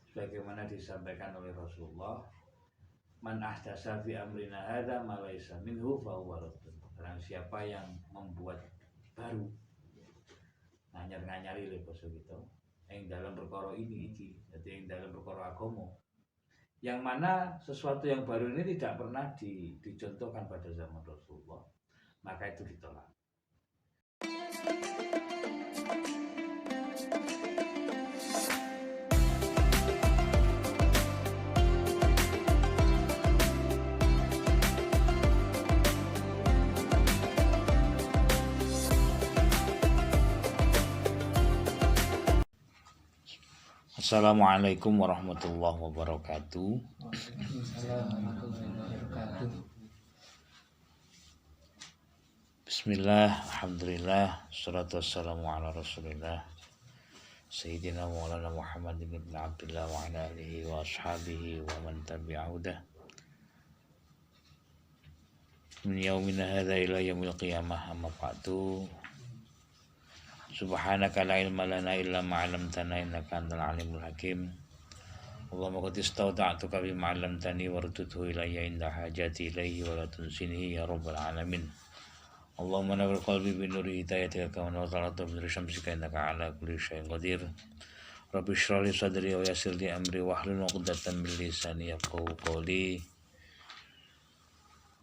sebagaimana disampaikan oleh Rasulullah, man ahdasa fi amrina hadza ma laysa minhu fa huwa raddun. Barang siapa yang membuat baru nganyar-nganyari le basa gitu yang dalam perkara ini iki, jadi yang dalam perkara agama, yang mana sesuatu yang baru ini tidak pernah dicontohkan pada zaman Rasulullah, maka itu ditolak. Assalamualaikum warahmatullahi wabarakatuh. Bismillah, alhamdulillah, salatu wassalamu ala rasulillah Sayyidina Maulana Muhammad ibn Abdullah wa ala alihi wa ashabihi wa man tabi'ahudah min yaumina hadha ila yaumil qiyamah, amma ba'du. Subhanaka la ilma lana illa ma 'allamtana innaka antal alimul hakim. Allahumma qad istawda'tuka bima 'allamtani warudduhu ilayya inda hajati ilayhi wa la tunsinhi ya rabbal alamin. Allahumma nawwir qalbi bi nuri hidayatika kama nawwarta bi nuri syamsika innaka 'ala kulli syai'in qadir. Rabbi shrah li sadri wa yassir li amri wahlul 'uqdatam min lisani yafqahu qawli.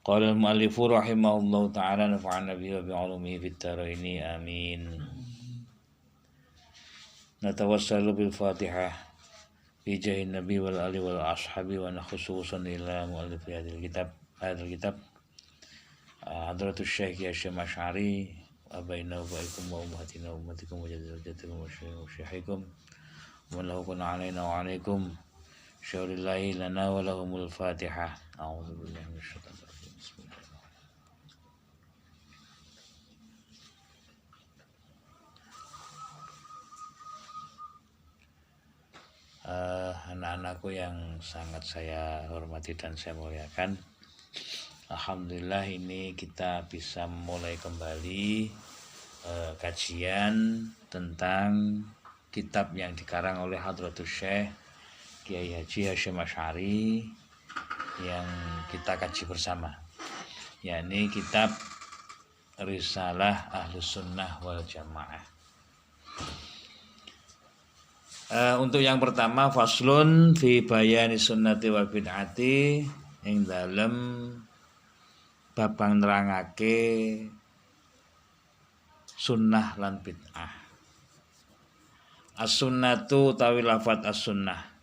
Qala al-mu'allifu rahimahullahu ta'ala, nafa'ana bihi wa bi 'ulumihi fid dharain amin. Natawassalu bil Fatihah bi jahin nabi wal ali wal ashabi wa nakhususan ila mu'allif hadil kitab hadratus syekh ya Syekh Asy'ari wa baina wa baikum wa ummatina wa ummatikum wa jadatikum wa syekhikum wa lahu kuna alaina wa alaikum syaulillahi lana wa lahumul Fatihah. A'udzu billahi minasyaitonir rajim. Bismillah. Anak-anakku yang sangat saya hormati dan saya muliakan, alhamdulillah ini kita bisa mulai kembali kajian tentang kitab yang dikarang oleh Hadratus Syekh Kiai Haji Hasyim Asy'ari yang kita kaji bersama, yakni kitab Risalah Ahlus Sunnah wal Jamaah. Untuk yang pertama, faslun fi bayani sunnati wal bid'ati, ing dalem bab nerangake sunnah lan bid'ah. As-sunnatu tawi lafat as-sunnah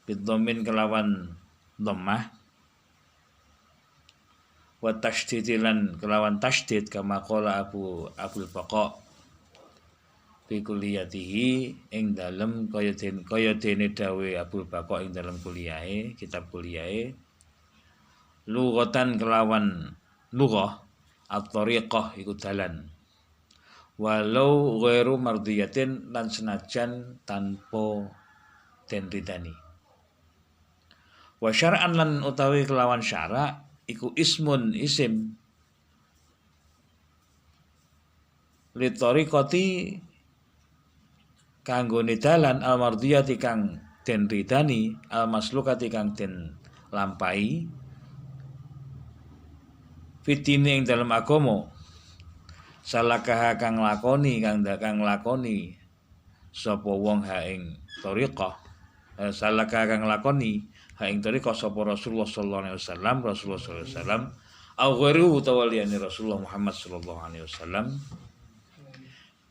bidhamin kelawan dhammah wa tasdidilan kelawan tasdid kama qala Abul Baqa fi kulliyatihi, ing dalem kaya dene dawe Abul Baqa ing dalem kuliahe, kitab kuliahe, lughatan kelawan lughah, at-thariqah iku dalan, walau ghairu mardiyatin lan senajan tanpa den ridani. Wa syar'an lan utawi kelawan syara' iku ismun isim li thariqati kanggone dalan al-mardiyati kang den ridani, al-maslukati kang den lampahi, fitine ing dalem agama, salakaha kang lakoni sapa wong ha ing thariqah, salakaha kang lakoni ha ing thariqah sapa Rasulullah sallallahu alaihi wasallam au ghairu tawaliyani Rasulullah Muhammad sallallahu alaihi wasallam,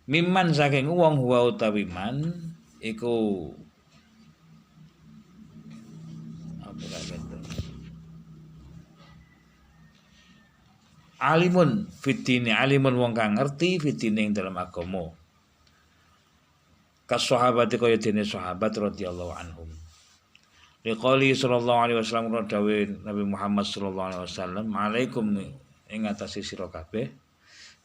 mimman saking wong huwa utawi man iku alimun fitine, alimun wong kang ngerti fitine ing dalam agama, kas sahabati kaya dene sahabat radhiyallahu anhum. Liqali sallallahu alaihi wasallam, dawe Nabi Muhammad sallallahu alaihi wasallam, alaikum ing atase sira kabeh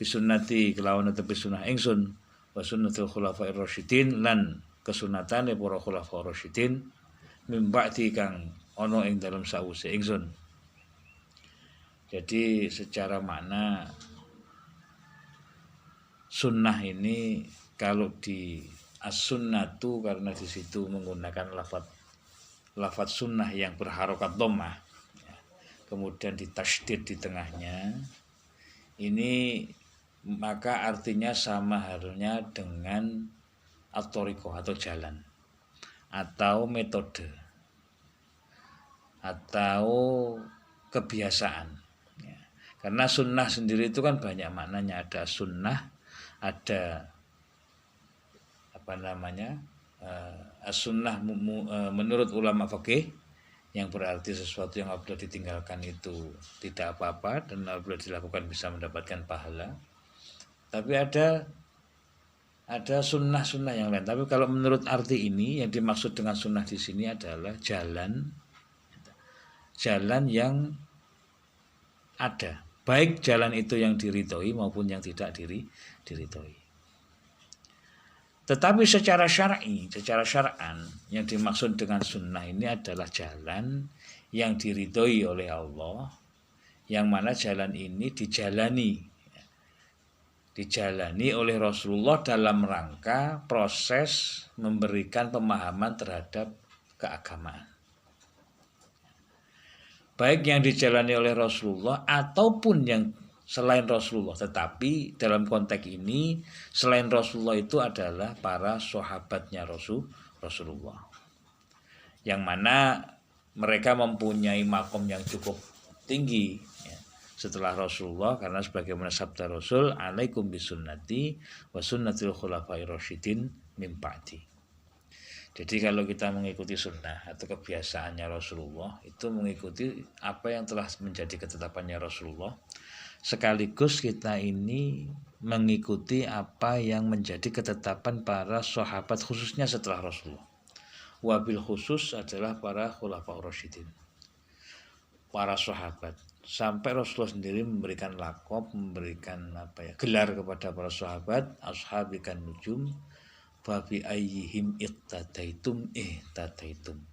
bisunnati kelawan tepi sunah ingsun, wa sunnatul khulafair rasyidin lan kesunatane para khulafaur rasyidin, mim ba'di kang ana ing dalem sawise ingsun. Jadi secara makna sunnah ini kalau as-sunnatu karena di situ menggunakan lafaz sunnah yang berharokat dhammah, kemudian ditasydid di tengahnya. Ini maka artinya sama halnya dengan at-thariqah atau jalan atau metode atau kebiasaan. Karena sunnah sendiri itu kan banyak maknanya. Ada sunnah, ada as-sunnah menurut ulama fikih yang berarti sesuatu yang apabila ditinggalkan itu tidak apa-apa dan apabila dilakukan bisa mendapatkan pahala. Tapi ada sunnah-sunnah yang lain. Tapi kalau menurut arti ini yang dimaksud dengan sunnah di sini adalah jalan yang ada, baik jalan itu yang diridhoi maupun yang tidak diridhoi. Tetapi secara syar'an yang dimaksud dengan sunnah ini adalah jalan yang diridhoi oleh Allah, yang mana jalan ini dijalani oleh Rasulullah dalam rangka proses memberikan pemahaman terhadap keagamaan. Baik yang dijalani oleh Rasulullah ataupun yang selain Rasulullah, tetapi dalam konteks ini selain Rasulullah itu adalah para sahabatnya Rasulullah, yang mana mereka mempunyai makom yang cukup tinggi setelah Rasulullah, karena sebagaimana sabda Rasul, alaikum bisunnati wa sunnatil khulafair rasyidin min ba'di. Jadi kalau kita mengikuti sunnah atau kebiasaannya Rasulullah, itu mengikuti apa yang telah menjadi ketetapannya Rasulullah, sekaligus kita ini mengikuti apa yang menjadi ketetapan para sahabat khususnya setelah Rasulullah. Wabil khusus adalah para khulafaur rasyidin, para sahabat. Sampai Rasulullah sendiri memberikan laqab, memberikan gelar kepada para sahabat, ashabikan nujum, fabi ayyihim iqtadaitum ihtadaitum.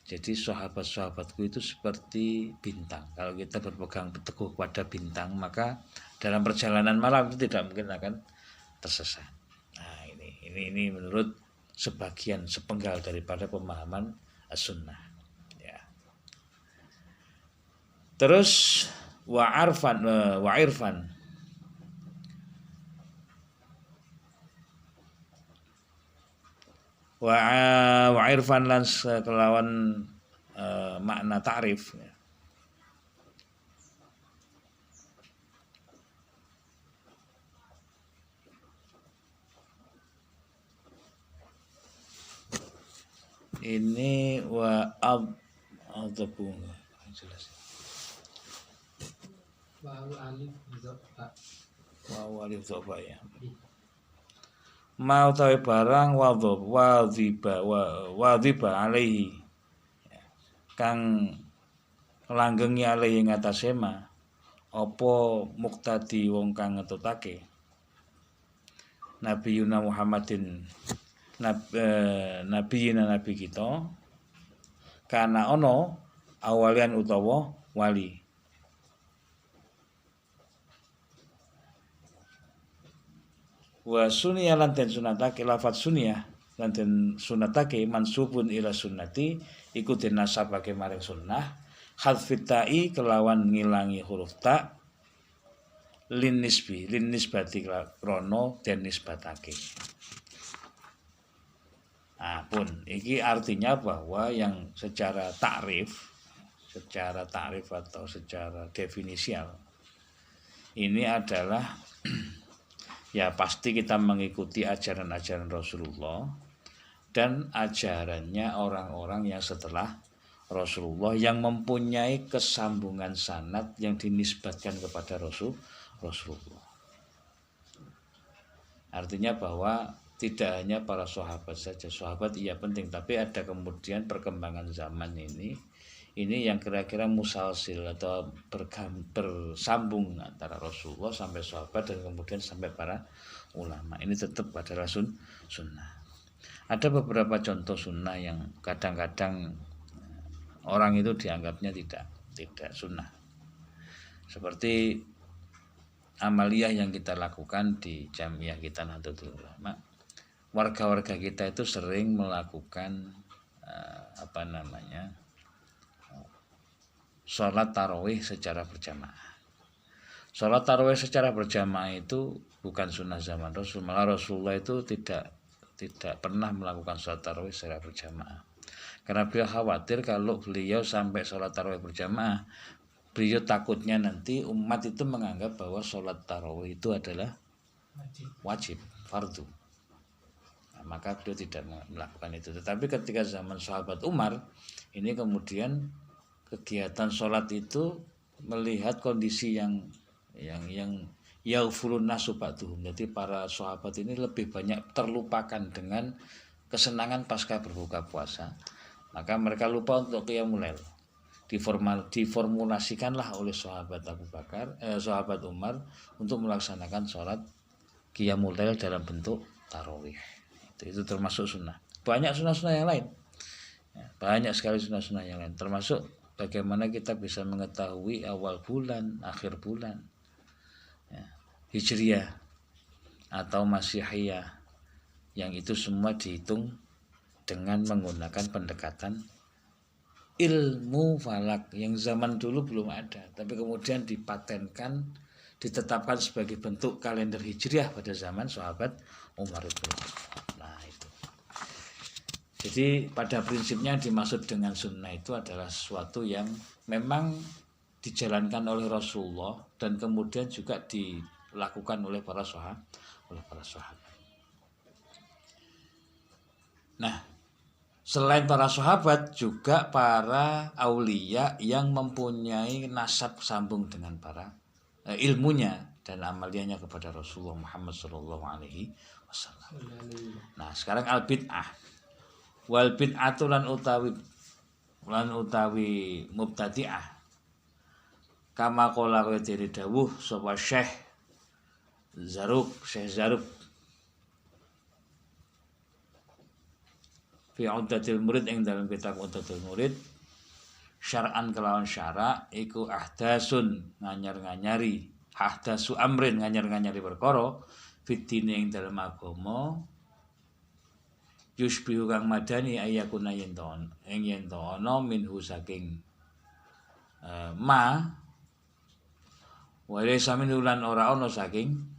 Jadi sahabat-sahabatku itu seperti bintang. Kalau kita berpegang teguh pada bintang, maka dalam perjalanan malam itu tidak mungkin akan tersesat. Nah, ini menurut sebagian sepenggal daripada pemahaman as-sunnah. Ya. Terus wa irfan wa irfan lan kelawan makna ta'rif. Ini wa adzabu jelas. Wa alif dhoba ya. Mau tahu barang wadhiba alaihi kang langgengi alaihi ngatasé ma apa muktadi wong kang ngetutake Nabi Yuna Muhammadin nabi kita kana ono awalian utawa wali. Wa sunniyah lan den sunatake lafaz sunniyah lan den sunatake mansubun ila sunnati iku den nasabake maring sunnah hadfit ta'i kelawan ngilangi huruf ta lin nisbati krono den nisbatake. Pun iki artinya bahwa yang secara takrif atau secara definisial ini adalah ya pasti kita mengikuti ajaran-ajaran Rasulullah dan ajarannya orang-orang yang setelah Rasulullah yang mempunyai kesambungan sanad yang dinisbatkan kepada Rasulullah. Artinya bahwa tidak hanya para sahabat saja, sahabat iya penting, tapi ada kemudian perkembangan zaman ini yang kira-kira musalsil atau bersambung antara Rasulullah sampai sahabat dan kemudian sampai para ulama. Ini tetap adalah sunnah. Ada beberapa contoh sunnah yang kadang-kadang orang itu dianggapnya tidak sunnah. Seperti amaliyah yang kita lakukan di jamiah kita Nahdlatul Ulama. warga-warga kita itu sering melakukan sholat tarawih secara berjamaah. Sholat tarawih secara berjamaah itu bukan sunnah zaman Rasul, malah Rasulullah itu tidak pernah melakukan sholat tarawih secara berjamaah. Karena beliau khawatir kalau beliau sampai sholat tarawih berjamaah, beliau takutnya nanti umat itu menganggap bahwa sholat tarawih itu adalah wajib, fardu. Nah, maka beliau tidak melakukan itu. Tetapi ketika zaman sahabat Umar, ini kemudian kegiatan sholat itu melihat kondisi yang yaufulun nasu ba'duhum. Jadi para sahabat ini lebih banyak terlupakan dengan kesenangan pasca berbuka puasa. Maka mereka lupa untuk qiyamul lail. Diformulasikanlah oleh sahabat sahabat Umar untuk melaksanakan sholat qiyamul lail dalam bentuk tarawih. Itu termasuk sunnah. Banyak sunnah-sunnah yang lain. Banyak sekali sunnah-sunnah yang lain. Termasuk bagaimana kita bisa mengetahui awal bulan, akhir bulan, Hijriyah atau Masihiyah, yang itu semua dihitung dengan menggunakan pendekatan ilmu falak yang zaman dulu belum ada, tapi kemudian dipatenkan, ditetapkan sebagai bentuk kalender Hijriyah pada zaman sahabat Umar itu. Nah itu. Jadi pada prinsipnya dimaksud dengan sunnah itu adalah sesuatu yang memang dijalankan oleh Rasulullah dan kemudian juga dilakukan oleh para sahabat. Nah, selain para sahabat juga para aulia yang mempunyai nasab sambung dengan para ilmunya dan amaliannya kepada Rasulullah Muhammad SAW. Nah, sekarang al-bid'ah. Wal bid'atu lan utawi mubtadi'ah. Kama qala wa diri dawuh sapa Syekh Zaruk fi Uddatil Murid ing dalam kitab Uddatil Murid, syar'an kelawan syara iku ahdasun nganyar-nganyari, ahdasu amrin nganyar-nganyari perkara fitine ing dalam agama, yusbihu kang madani ayakuna yen to ana minhu saking ma wale samin ulan ora ana saking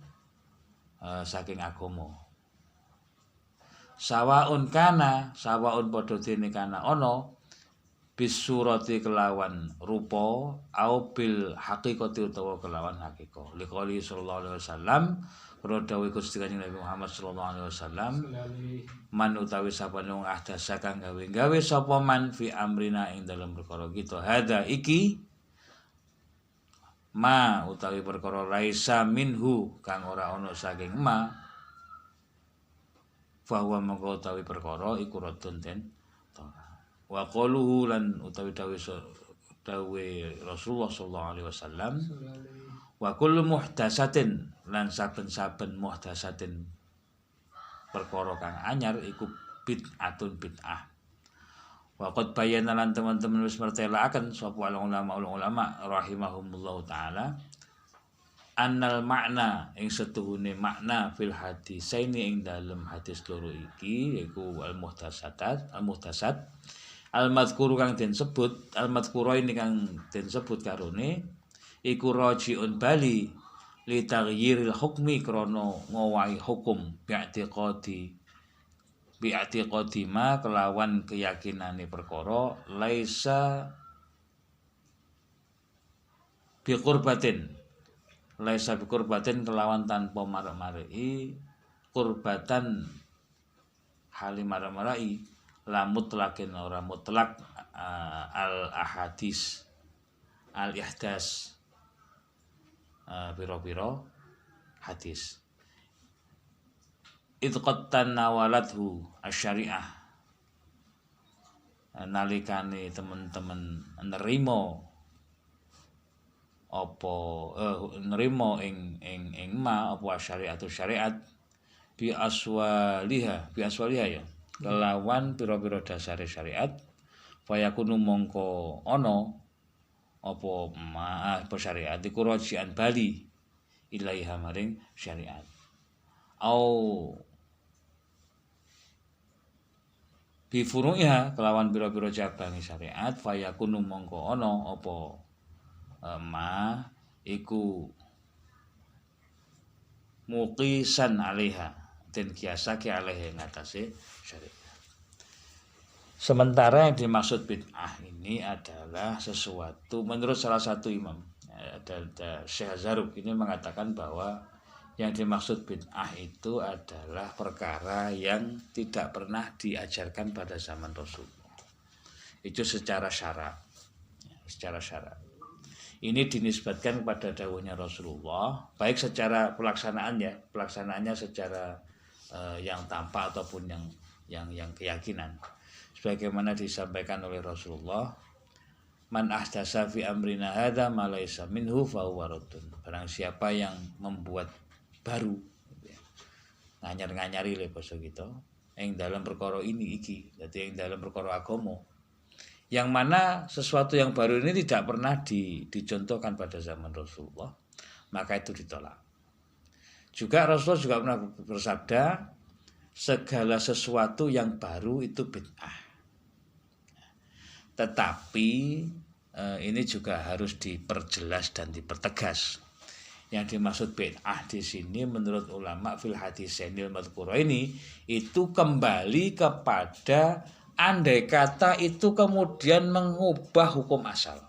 agama. Sawaun padha dene kana ana bisurati kelawan rupa au bil haqiqati utawa kelawan hakika. Liqali sallallahu alaihi wasallam, rodhawe Gusti Kanjeng Nabi Muhammad sallallahu alaihi wasallam, man utawi sapa wong ahdasa kang gawe sapa man fi amrina ing dalem perkara kita hada iki ma utawi perkara laisa minhu kang ora ana saking ma, bahwa mengko utawi perkara iku radun den wa qaluhu lan utawi dawe Rasulullah sallallahu alaihi wasallam, wa kullu muhdatsatin lan saben-saben muhdatsatin perkara kang anyar iku bid'atun bid'ah. Wa qad bayyana lan teman-teman wis mertelaaken sapa ulama rahimahumullah taala annal makna ing setuhune makna fil hadisaini ing dalem hadis loro iki yaiku al muhtasat al madhkuru kang den sebut al madhkura ini kang den sebut karone iku rajiun bali li taghyiril hukmi krana ngowahi hukum bi'atiqadi ma kelawan keyakinane perkara laisa biqurbatin kelawan tanpa marek-mareki kurbatan halimara-marai la mutlakin ora mutlak al ahadis al ihdas biro-biro hadis idqat tanawalathu asy-syariah nalikane teman-teman nerima apa nerima ing ma apa syariat bi aswaliha ya kelawan pira-pira dasare syariat fayakunu mongko ana apa syariat iku rajian bali ilaiha maring syariat au bi furu'iha kelawan pira-pira cabang syariat fayakunu mongko ana apa ma iku muqisan alaiha den kiasake alaiha ngatasé syariat. Sementara yang dimaksud bid'ah ini adalah sesuatu menurut salah satu imam ada Syekh Zaruk ini mengatakan bahwa yang dimaksud bid'ah itu adalah perkara yang tidak pernah diajarkan pada zaman Rasulullah. Itu secara syara. Secara syara. Ini dinisbatkan kepada dawuhnya Rasulullah, baik secara pelaksanaannya secara yang tampak ataupun yang keyakinan. Sebagaimana disampaikan oleh Rasulullah, man ahdasa fi amrina hadza ma laysa minhu fa huwa raddun. Barang siapa yang membuat baru nganyar-nganyari le basa gitu ing dalam perkara ini iki, dadi ing dalam perkara agama. Yang mana sesuatu yang baru ini tidak pernah dicontohkan pada zaman Rasulullah, maka itu ditolak. Juga Rasulullah juga pernah bersabda, segala sesuatu yang baru itu bid'ah. Tetapi ini juga harus diperjelas dan dipertegas. Yang dimaksud bid'ah di sini menurut ulama fil hadisainil madhkura ini itu kembali kepada andai kata itu kemudian mengubah hukum asal.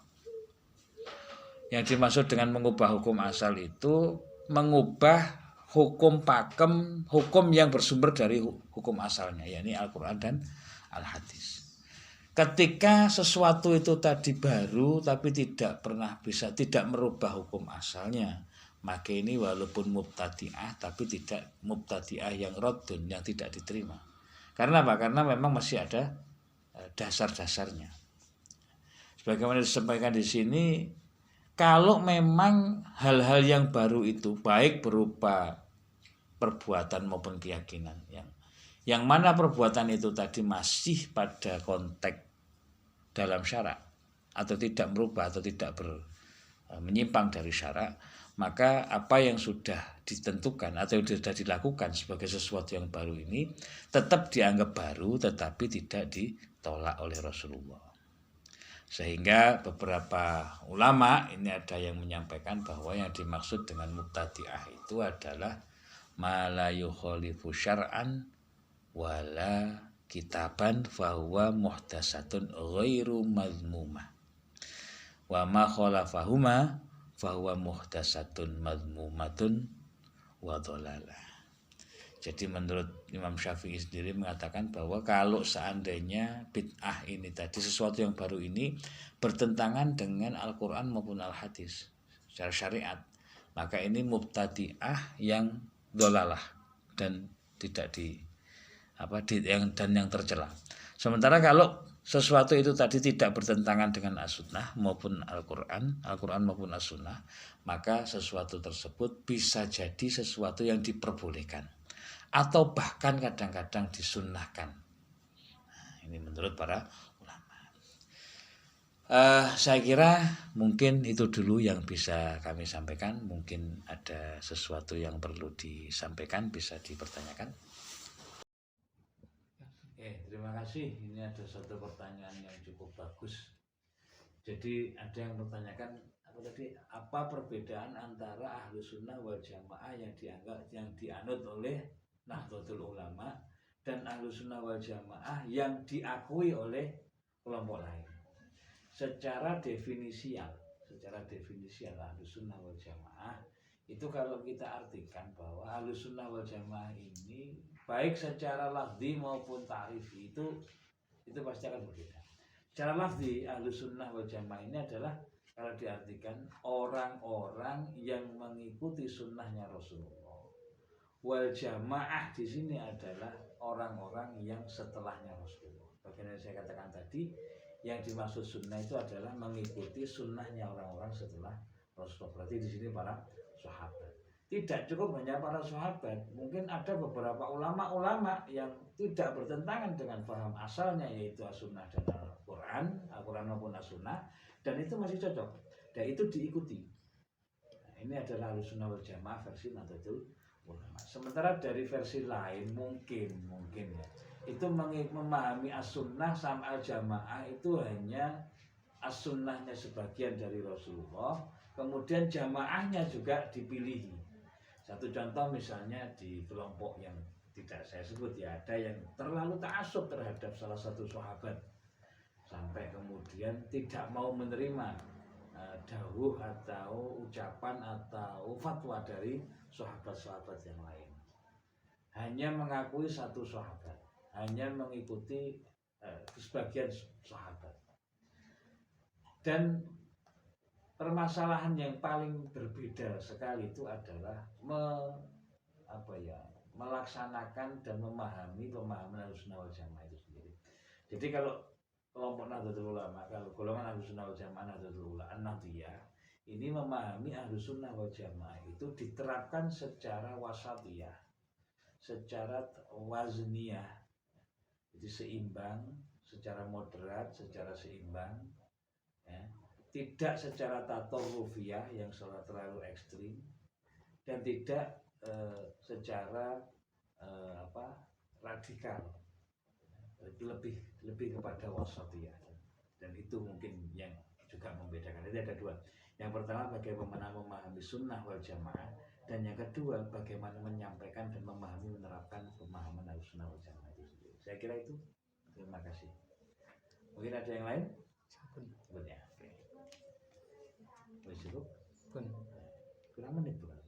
Yang dimaksud dengan mengubah hukum asal itu mengubah hukum pakem, hukum yang bersumber dari hukum asalnya, yakni Al-Quran dan Al-Hadis. Ketika sesuatu itu tadi baru tapi tidak merubah hukum asalnya, maka ini walaupun mubtadi'ah tapi tidak mubtadi'ah yang raddun, yang tidak diterima. Karena apa? Karena memang masih ada dasar-dasarnya. Sebagaimana disampaikan di sini, kalau memang hal-hal yang baru itu baik berupa perbuatan maupun keyakinan yang mana perbuatan itu tadi masih pada konteks dalam syarak atau tidak merubah atau tidak menyimpang dari syarak, maka apa yang sudah ditentukan atau yang sudah dilakukan sebagai sesuatu yang baru ini tetap dianggap baru tetapi tidak ditolak oleh Rasulullah. Sehingga beberapa ulama ini ada yang menyampaikan bahwa yang dimaksud dengan mubtadi'ah itu adalah ma la yukhalifu syar'an wala kitaban fahuwa muhdasatun ghairu madhmumah wa ma khalafahuma fahuwa muhdasatun madhmumatun wa dhalalah. Jadi menurut Imam Syafi'i sendiri mengatakan bahwa kalau seandainya bid'ah ini tadi sesuatu yang baru ini bertentangan dengan Al-Quran maupun Al-Hadis secara syariat, maka ini mubtadi'ah yang dhalalah dan tidak yang tercela. Sementara kalau sesuatu itu tadi tidak bertentangan dengan as-sunnah maupun Al-Quran maupun as-sunnah, maka sesuatu tersebut bisa jadi sesuatu yang diperbolehkan atau bahkan kadang-kadang disunnahkan. Nah, ini menurut para ulama. Saya kira mungkin itu dulu yang bisa kami sampaikan. Mungkin ada sesuatu yang perlu disampaikan, bisa dipertanyakan. Terima kasih. Ini ada satu pertanyaan yang cukup bagus. Jadi ada yang bertanyakan apa perbedaan antara ahlu sunnah wal jamaah yang dianut oleh Nahdlatul Ulama dan ahlu sunnah wal jamaah yang diakui oleh kelompok lain. Secara definisial ahlu sunnah wal jamaah itu kalau kita artikan bahwa ahlu sunnah wal jamaah ini baik secara lafzi maupun ta'rifi itu pasti akan berbeda. Secara lafzi ahlu sunnah wal jamaah ini adalah kalau diartikan orang-orang yang mengikuti sunnahnya Rasulullah. Wal jamaah di sini adalah orang-orang yang setelahnya Rasulullah. Bagaimana saya katakan tadi, yang dimaksud sunnah itu adalah mengikuti sunnahnya orang-orang setelah Rasulullah. Berarti di sini para sahabat. Tidak cukup hanya para sahabat, mungkin ada beberapa ulama-ulama yang tidak bertentangan dengan paham asalnya yaitu as-sunnah dan Al-Quran maupun as-sunnah, dan itu masih cocok dan itu diikuti. Nah, ini adalah Ahlussunnah wal Jamaah versi Nahdlatul Ulama. Sementara dari versi lain mungkin ya itu memahami as-sunnah sama al-jamaah itu hanya as-sunnahnya sebagian dari Rasulullah, kemudian jamaahnya juga dipilih. Satu contoh misalnya di kelompok yang tidak saya sebut ya, ada yang terlalu ta'assub terhadap salah satu sahabat sampai kemudian tidak mau menerima dawuh atau ucapan atau fatwa dari sahabat-sahabat yang lain. Hanya mengakui satu sahabat, hanya mengikuti sebagian sahabat. Dan permasalahan yang paling berbeda sekali itu adalah melaksanakan dan memahami pemahaman Ahlussunnah wal Jamaah itu sendiri. Jadi kalau kelompok Nahdlatul Ulama, kalau golongan Ahlussunnah wal Jamaah Nahdlatul Ulama An-Nahdliyah ini memahami Ahlussunnah wal Jamaah itu diterapkan secara wasatiyah, secara wazniyah, jadi seimbang, secara moderat, secara seimbang, ya. Tidak secara tatorufiyah yang terlalu ekstrim, dan tidak secara radikal, lebih kepada wasatiyah. Dan itu mungkin yang juga membedakan. Jadi ada dua. Yang pertama bagaimana memahami sunnah wal jamaah, dan yang kedua bagaimana menyampaikan dan memahami menerapkan pemahaman Ahlussunnah wal Jamaah itu sendiri. Saya kira itu. Terima kasih. Mungkin ada yang lain? Pun ya. Oke. Cukup? Pun. Kurang menit bukan?